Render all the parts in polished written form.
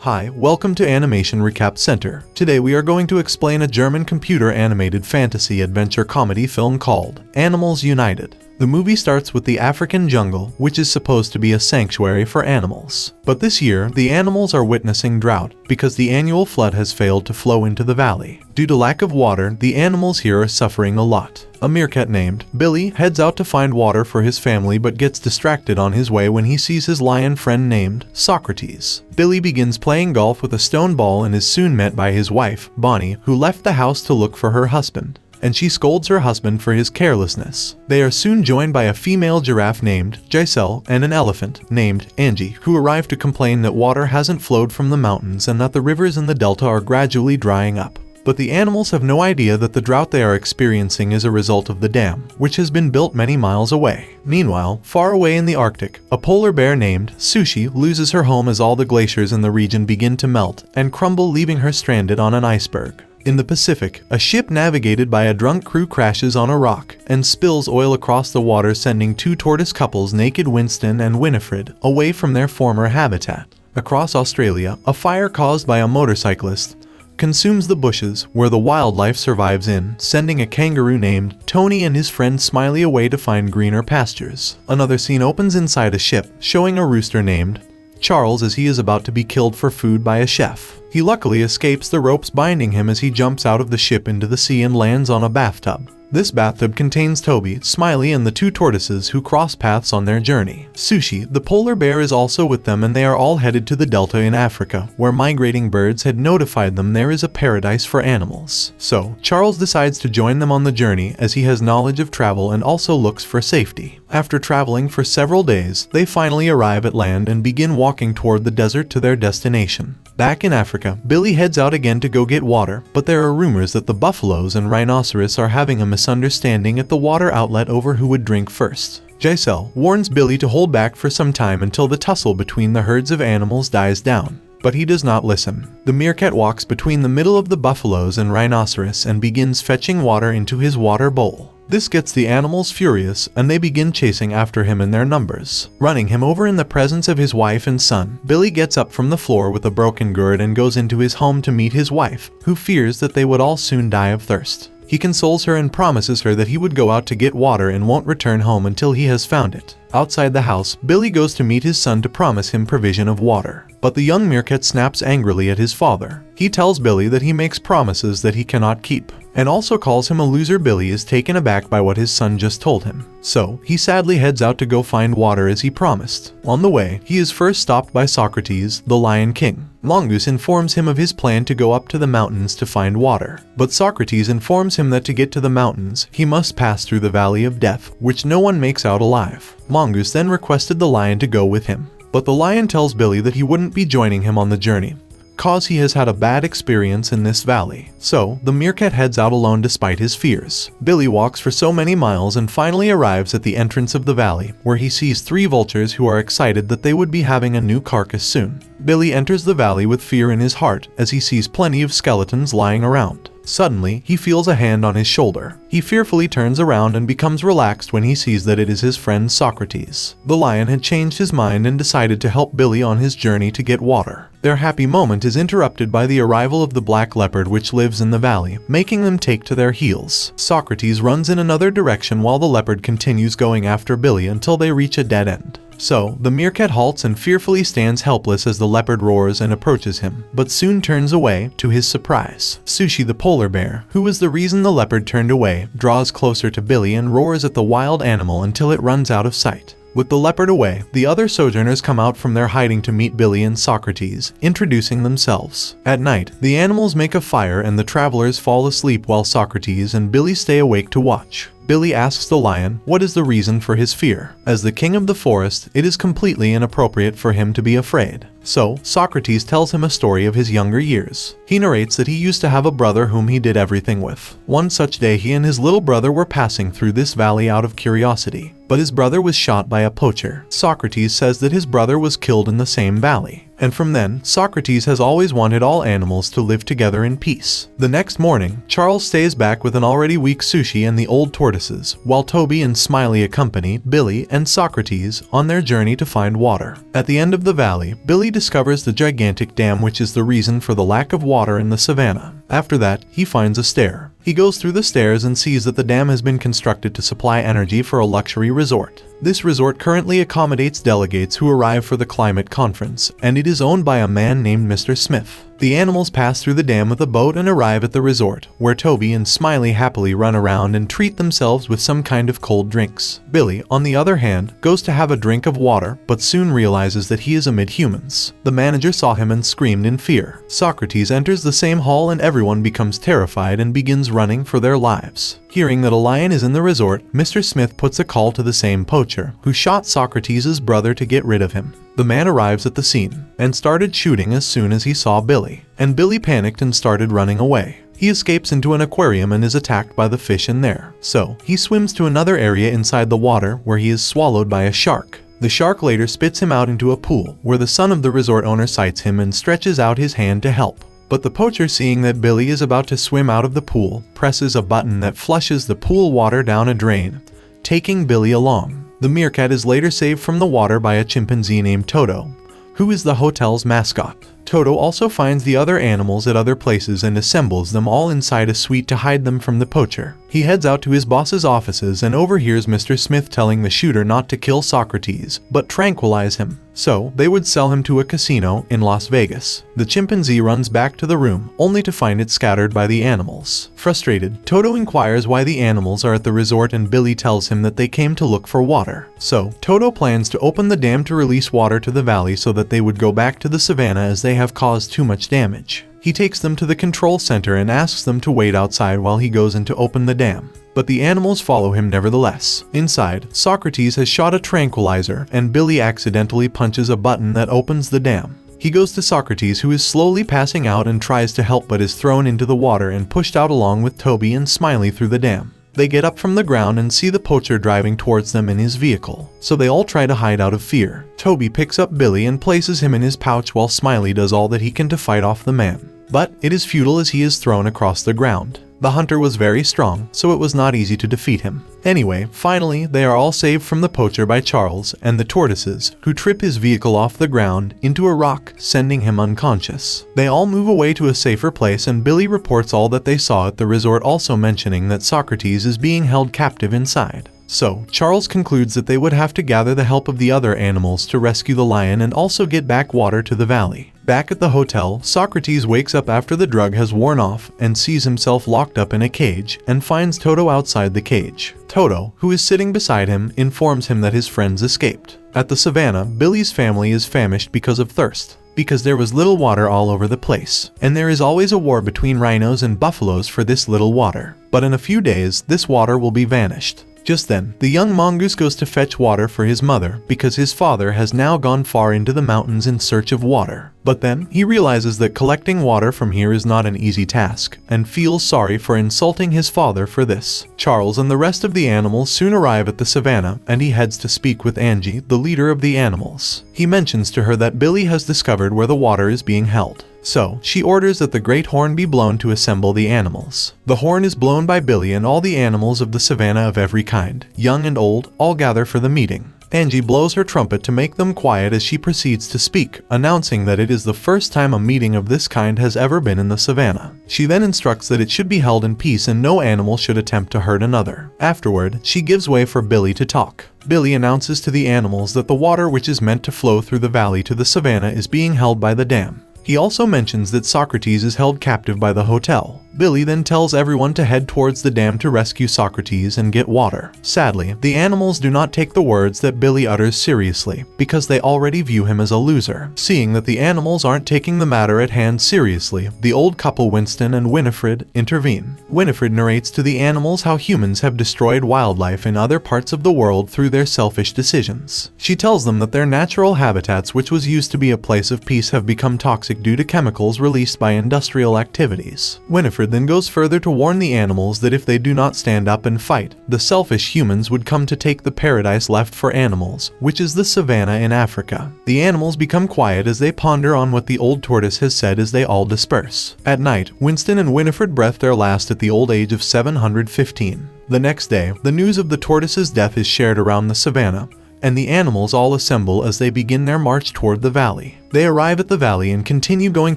Hi, welcome to Animation Recap Center. Today we are going to explain a German computer animated fantasy adventure comedy film called Animals United. The movie starts with the African jungle, which is supposed to be a sanctuary for animals. But this year, the animals are witnessing drought because the annual flood has failed to flow into the valley. Due to lack of water, the animals here are suffering a lot. A meerkat named Billy heads out to find water for his family but gets distracted on his way when he sees his lion friend named Socrates. Billy begins playing golf with a stone ball and is soon met by his wife, Bonnie, who left the house to look for her husband, and she scolds her husband for his carelessness. They are soon joined by a female giraffe named Giselle and an elephant named Angie, who arrive to complain that water hasn't flowed from the mountains and that the rivers in the delta are gradually drying up. But the animals have no idea that the drought they are experiencing is a result of the dam, which has been built many miles away. Meanwhile, far away in the Arctic, a polar bear named Sushi loses her home as all the glaciers in the region begin to melt and crumble, leaving her stranded on an iceberg. In the Pacific, a ship navigated by a drunk crew crashes on a rock and spills oil across the water, sending two tortoise couples, naked Winston and Winifred, away from their former habitat. Across Australia, a fire caused by a motorcyclist consumes the bushes where the wildlife survives in, sending a kangaroo named Tony and his friend Smiley away to find greener pastures. Another scene opens inside a ship, showing a rooster named Charles as he is about to be killed for food by a chef. He luckily escapes the ropes binding him as he jumps out of the ship into the sea and lands on a bathtub. This bathtub contains Toby, Smiley, and the two tortoises who cross paths on their journey. Sushi, the polar bear, is also with them, and they are all headed to the delta in Africa, where migrating birds had notified them there is a paradise for animals. So, Charles decides to join them on the journey as he has knowledge of travel and also looks for safety. After traveling for several days, they finally arrive at land and begin walking toward the desert to their destination. Back in Africa, Billy heads out again to go get water, but there are rumors that the buffaloes and rhinoceros are having a misunderstanding at the water outlet over who would drink first. Giselle warns Billy to hold back for some time until the tussle between the herds of animals dies down, but he does not listen. The meerkat walks between the middle of the buffaloes and rhinoceros and begins fetching water into his water bowl. This gets the animals furious, and they begin chasing after him in their numbers, running him over in the presence of his wife and son. Billy gets up from the floor with a broken gourd and goes into his home to meet his wife, who fears that they would all soon die of thirst. He consoles her and promises her that he would go out to get water and won't return home until he has found it. Outside the house, Billy goes to meet his son to promise him provision of water. But the young meerkat snaps angrily at his father. He tells Billy that he makes promises that he cannot keep, and also calls him a loser. Billy is taken aback by what his son just told him, so he sadly heads out to go find water as he promised. On the way, he is first stopped by Socrates, the Lion King. Mongoose informs him of his plan to go up to the mountains to find water, but Socrates informs him that to get to the mountains, he must pass through the Valley of Death, which no one makes out alive. Mongoose then requested the lion to go with him, but the lion tells Billy that he wouldn't be joining him on the journey, cause he has had a bad experience in this valley. So, the meerkat heads out alone despite his fears. Billy walks for so many miles and finally arrives at the entrance of the valley, where he sees three vultures who are excited that they would be having a new carcass soon. Billy enters the valley with fear in his heart as he sees plenty of skeletons lying around. Suddenly, he feels a hand on his shoulder. He fearfully turns around and becomes relaxed when he sees that it is his friend Socrates. The lion had changed his mind and decided to help Billy on his journey to get water. Their happy moment is interrupted by the arrival of the black leopard, which lives in the valley, making them take to their heels. Socrates runs in another direction while the leopard continues going after Billy until they reach a dead end. So, the meerkat halts and fearfully stands helpless as the leopard roars and approaches him, but soon turns away, to his surprise. Sushi, the polar bear, who was the reason the leopard turned away, draws closer to Billy and roars at the wild animal until it runs out of sight. With the leopard away, the other sojourners come out from their hiding to meet Billy and Socrates, introducing themselves. At night, the animals make a fire and the travelers fall asleep while Socrates and Billy stay awake to watch. Billy asks the lion what is the reason for his fear. As the king of the forest, it is completely inappropriate for him to be afraid. So, Socrates tells him a story of his younger years. He narrates that he used to have a brother whom he did everything with. One such day he and his little brother were passing through this valley out of curiosity, but his brother was shot by a poacher. Socrates says that his brother was killed in the same valley. And from then, Socrates has always wanted all animals to live together in peace. The next morning, Charles stays back with an already weak Sushi and the old tortoises, while Toby and Smiley accompany Billy and Socrates on their journey to find water. At the end of the valley, Billy discovers the gigantic dam, which is the reason for the lack of water in the savannah. After that, he finds a stair. He goes through the stairs and sees that the dam has been constructed to supply energy for a luxury resort. This resort currently accommodates delegates who arrive for the climate conference, and it is owned by a man named Mr. Smith. The animals pass through the dam with a boat and arrive at the resort, where Toby and Smiley happily run around and treat themselves with some kind of cold drinks. Billy, on the other hand, goes to have a drink of water, but soon realizes that he is amid humans. The manager saw him and screamed in fear. Socrates enters the same hall and everyone becomes terrified and begins running for their lives. Hearing that a lion is in the resort, Mr. Smith puts a call to the same Poacher, who shot Socrates' brother to get rid of him. The man arrives at the scene, and started shooting as soon as he saw Billy, and Billy panicked and started running away. He escapes into an aquarium and is attacked by the fish in there, so he swims to another area inside the water where he is swallowed by a shark. The shark later spits him out into a pool, where the son of the resort owner sights him and stretches out his hand to help. But the Poacher, seeing that Billy is about to swim out of the pool, presses a button that flushes the pool water down a drain, taking Billy along. The meerkat is later saved from the water by a chimpanzee named Toto, who is the hotel's mascot. Toto also finds the other animals at other places and assembles them all inside a suite to hide them from the Poacher. He heads out to his boss's offices and overhears Mr. Smith telling the shooter not to kill Socrates, but tranquilize him, so they would sell him to a casino in Las Vegas. The chimpanzee runs back to the room, only to find it scattered by the animals. Frustrated, Toto inquires why the animals are at the resort and Billy tells him that they came to look for water. So, Toto plans to open the dam to release water to the valley so that they would go back to the savannah as they have caused too much damage. He takes them to the control center and asks them to wait outside while he goes in to open the dam. But the animals follow him nevertheless. Inside, Socrates has shot a tranquilizer and Billy accidentally punches a button that opens the dam. He goes to Socrates, who is slowly passing out, and tries to help but is thrown into the water and pushed out along with Toby and Smiley through the dam. They get up from the ground and see the Poacher driving towards them in his vehicle, so they all try to hide out of fear. Toby picks up Billy and places him in his pouch while Smiley does all that he can to fight off the man. But it is futile as he is thrown across the ground. The hunter was very strong, so it was not easy to defeat him. Anyway, finally, they are all saved from the Poacher by Charles and the tortoises, who trip his vehicle off the ground into a rock, sending him unconscious. They all move away to a safer place and Billy reports all that they saw at the resort, also mentioning that Socrates is being held captive inside. So, Charles concludes that they would have to gather the help of the other animals to rescue the lion and also get back water to the valley. Back at the hotel, Socrates wakes up after the drug has worn off and sees himself locked up in a cage and finds Toto outside the cage. Toto, who is sitting beside him, informs him that his friends escaped. At the savannah, Billy's family is famished because of thirst, because there was little water all over the place, and there is always a war between rhinos and buffaloes for this little water. But in a few days, this water will be vanished. Just then, the young mongoose goes to fetch water for his mother because his father has now gone far into the mountains in search of water. But then, he realizes that collecting water from here is not an easy task, and feels sorry for insulting his father for this. Charles and the rest of the animals soon arrive at the savannah, and he heads to speak with Angie, the leader of the animals. He mentions to her that Billy has discovered where the water is being held. So, she orders that the great horn be blown to assemble the animals. The horn is blown by Billy and all the animals of the savannah of every kind, young and old, all gather for the meeting. Angie blows her trumpet to make them quiet as she proceeds to speak, announcing that it is the first time a meeting of this kind has ever been in the savannah. She then instructs that it should be held in peace and no animal should attempt to hurt another. Afterward, she gives way for Billy to talk. Billy announces to the animals that the water which is meant to flow through the valley to the savannah is being held by the dam. He also mentions that Socrates is held captive by the hotel. Billy then tells everyone to head towards the dam to rescue Socrates and get water. Sadly, the animals do not take the words that Billy utters seriously, because they already view him as a loser. Seeing that the animals aren't taking the matter at hand seriously, the old couple Winston and Winifred intervene. Winifred narrates to the animals how humans have destroyed wildlife in other parts of the world through their selfish decisions. She tells them that their natural habitats, which was used to be a place of peace, have become toxic due to chemicals released by industrial activities. Winifred then goes further to warn the animals that if they do not stand up and fight, the selfish humans would come to take the paradise left for animals, which is the savannah in Africa. The animals become quiet as they ponder on what the old tortoise has said as they all disperse. At night, Winston and Winifred breathe their last at the old age of 715. The next day, the news of the tortoise's death is shared around the savannah, and the animals all assemble as they begin their march toward the valley. They arrive at the valley and continue going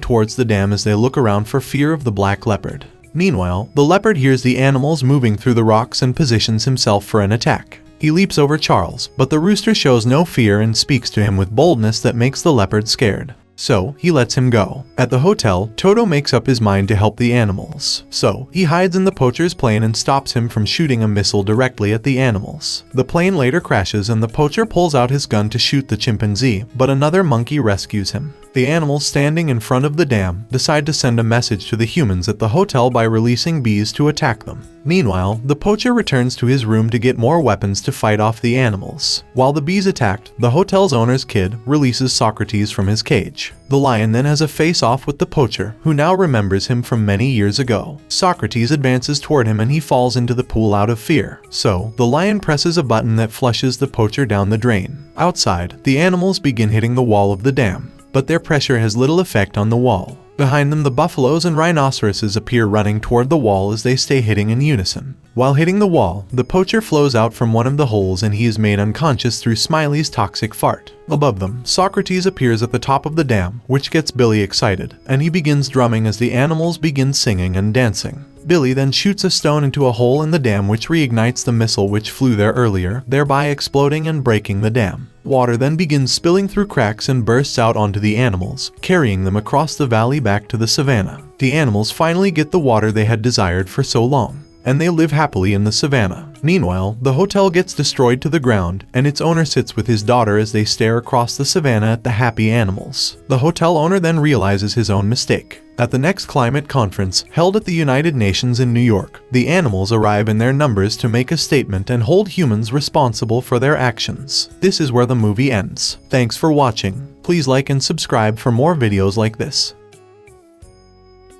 towards the dam as they look around for fear of the black leopard. Meanwhile, the leopard hears the animals moving through the rocks and positions himself for an attack. He leaps over Charles, but the rooster shows no fear and speaks to him with boldness that makes the leopard scared. So, he lets him go. At the hotel, Toto makes up his mind to help the animals. So, he hides in the poacher's plane and stops him from shooting a missile directly at the animals. The plane later crashes and the poacher pulls out his gun to shoot the chimpanzee, but another monkey rescues him. The animals standing in front of the dam decide to send a message to the humans at the hotel by releasing bees to attack them. Meanwhile, the poacher returns to his room to get more weapons to fight off the animals. While the bees attacked, the hotel's owner's kid releases Socrates from his cage. The lion then has a face-off with the poacher, who now remembers him from many years ago. Socrates advances toward him and he falls into the pool out of fear. So, the lion presses a button that flushes the poacher down the drain. Outside, the animals begin hitting the wall of the dam, but their pressure has little effect on the wall. Behind them, the buffaloes and rhinoceroses appear running toward the wall as they stay hitting in unison. While hitting the wall, the poacher flows out from one of the holes and he is made unconscious through Smiley's toxic fart. Above them, Socrates appears at the top of the dam, which gets Billy excited, and he begins drumming as the animals begin singing and dancing. Billy then shoots a stone into a hole in the dam which reignites the missile which flew there earlier, thereby exploding and breaking the dam. Water then begins spilling through cracks and bursts out onto the animals, carrying them across the valley back to the savannah. The animals finally get the water they had desired for so long, and they live happily in the savannah. Meanwhile, the hotel gets destroyed to the ground, and its owner sits with his daughter as they stare across the savannah at the happy animals. The hotel owner then realizes his own mistake. At the next climate conference, held at the United Nations in New York, the animals arrive in their numbers to make a statement and hold humans responsible for their actions. This is where the movie ends. Thanks for watching. Please like and subscribe for more videos like this.